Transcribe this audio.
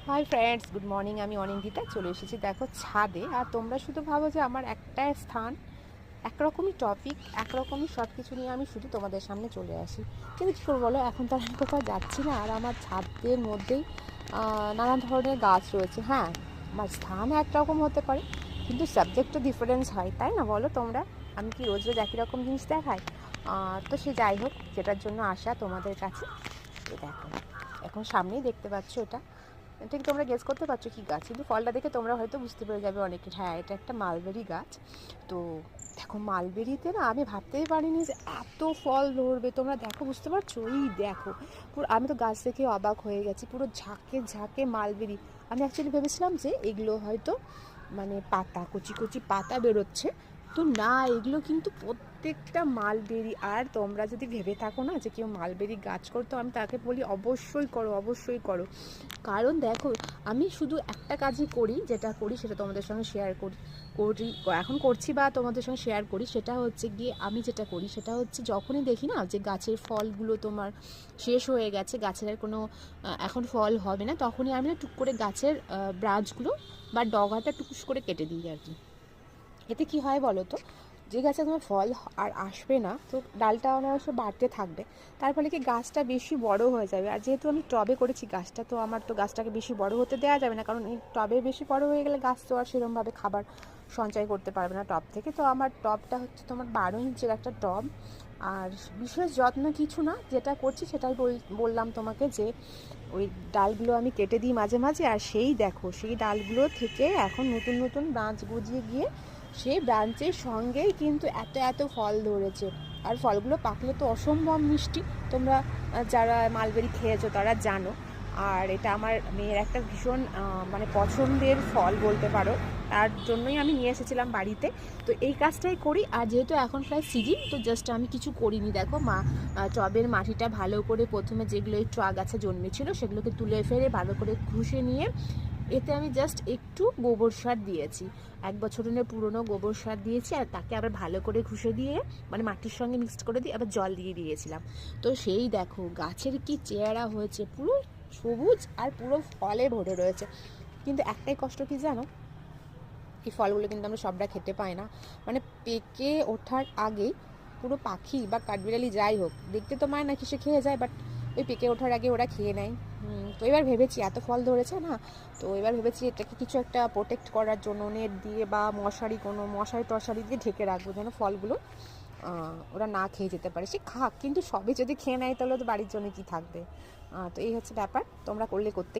Hi friends, good morning. আমি অনিন্দিতা চলে এসেছি দেখো ছাদে। আর তোমরা শুধু ভাবো যে আমার একটাই স্থান, একরকমই টপিক, একরকমই সব কিছু নিয়ে আমি শুধু তোমাদের সামনে চলে আসি। কিন্তু কী করবো বলো, এখন তো আমি কোথাও যাচ্ছি না। আর আমার ছাদের মধ্যেই নানা ধরনের গাছ রয়েছে। হ্যাঁ, আমার স্থান একরকম হতে পারে, কিন্তু সাবজেক্ট তো ডিফারেন্স হয়, তাই না বলো তোমরা? আমি কি রোজ রোজ একই রকম জিনিস দেখাই? তো সে যাই হোক, যেটার জন্য আসা তোমাদের কাছে। তো দেখো, এখন সামনেই দেখতে পাচ্ছ, এটা ঠিক তোমরা গেস করতে পারছো কী গাছ, কিন্তু ফলটা দেখে তোমরা হয়তো বুঝতে পেরে যাবে অনেকে। হ্যাঁ, এটা একটা মালবেরি গাছ। তো দেখো, মালবেরিতে না আমি ভাবতেই পারিনি যে এত ফল ধরবে। তোমরা দেখো, বুঝতে পারছো? এই দেখো, পুরো আমি তো গাছ দেখে অবাক হয়ে গেছি। পুরো ঝাঁকে ঝাঁকে মালবেরি। আমি অ্যাকচুয়ালি ভেবেছিলাম যে এগুলো হয়তো মানে পাতা, কচি কচি পাতা বেরোচ্ছে। তো না, এগুলো কিন্তু প্রত্যেকটা মালবেরি। আর তোমরা যদি ভেবে থাকো না যে কেউ মালবেরি গাছ করতো, আমি তাকে বলি অবশ্যই করো, অবশ্যই করো। কারণ দেখো, আমি শুধু একটা কাজই করি, যেটা করি সেটা তোমাদের সঙ্গে শেয়ার করি করি এখন করছি বা তোমাদের সঙ্গে শেয়ার করি। সেটা হচ্ছে গিয়ে, আমি যেটা করি সেটা হচ্ছে, যখনই দেখি না যে গাছের ফলগুলো তোমার শেষ হয়ে গেছে, গাছের আর কোনো এখন ফল হবে না, তখনই আমি না টুক করে গাছের ব্রাঞ্চগুলো বা ডগাটা টুকুস করে কেটে দিই আর কি। এতে কি হয় বলো তো, যে গাছে তোমার ফল আর আসবে না, তো ডালটা অনায়াস বাড়তে থাকবে। তার ফলে কি গাছটা বেশি বড় হয়ে যাবে। আর যেহেতু আমি টবে করেছি গাছটা, তো আমার তো গাছটাকে বেশি বড় হতে দেওয়া যাবে না, কারণ এই টবে বেশি বড় হয়ে গেলে গাছ তো আর সেরকমভাবে খাবার সঞ্চয় করতে পারবে না টব থেকে। তো আমার টবটা হচ্ছে তোমার 12 ইঞ্চের একটা টব। আর বিশেষ যত্ন কিছু না, যেটা করছি সেটাই বললাম তোমাকে, যে ওই ডালগুলো আমি কেটে দিই মাঝে মাঝে। আর সেই দেখো, সেই ডালগুলো থেকে এখন নতুন নতুন ব্রাঞ্চ গজিয়ে গিয়ে সেই ব্রাঞ্চের সঙ্গেই কিন্তু এত এত ফল ধরেছে। আর ফলগুলো পাকলে তো অসম্ভব মিষ্টি। তোমরা যারা মালবেরি খেয়েছো তারা জানো। আর এটা আমার মেয়ের একটা ভীষণ মানে পছন্দের ফল বলতে পারো। তার জন্যই আমি নিয়ে এসেছিলাম বাড়িতে। তো এই কাজটাই করি। আর যেহেতু এখন প্রায় সিজন, তো জাস্ট আমি কিছু করিনি। দেখো, টবের মাটিটা ভালো করে প্রথমে যেগুলো একটু আগাছা জন্মেছিল সেগুলোকে তুলে ফেলে ভালো করে ঘুষে নিয়ে এতে আমি জাস্ট একটু গোবর সার দিয়েছি। 1 বছরের পুরনো গোবর সার দিয়েছি, আর তাকে আবার ভালো করে ঘুষে দিয়ে, মানে মাটির সঙ্গে মিক্সড করে দিয়ে আবার জল দিয়ে দিয়েছিলাম। তো সেই দেখো গাছের কি চেহারা হয়েছে, পুরো সবুজ আর পুরো ফলে ভরে রয়েছে। কিন্তু একটাই কষ্ট কি জানো, এই ফলগুলো কিন্তু আমরা সবরা খেতে পাই না। মানে পেকে ওঠার আগেই পুরো পাখি বা কাঠবিড়ালি যাই হোক, দেখতে তো মায় না কি সে খেয়ে যায়, বাট ওই পেকে ওঠার আগে ওরা খেয়ে নেয়। তো এবার ভেবেছি, এত ফল ধরেছে না, তো এবার ভেবেছি এটাকে কিছু একটা প্রোটেক্ট করার জন্য নেট দিয়ে বা মশারি টশারি দিয়ে ঢেকে রাখবো, যেন ফলগুলো ওরা না খেয়ে যেতে পারে। সে খাক, কিন্তু সবে যদি খেয়ে নেয় তাহলে তো বাড়ির জন্য কি থাকবে। তো এই হচ্ছে ব্যাপার, তোমরা করলে করতে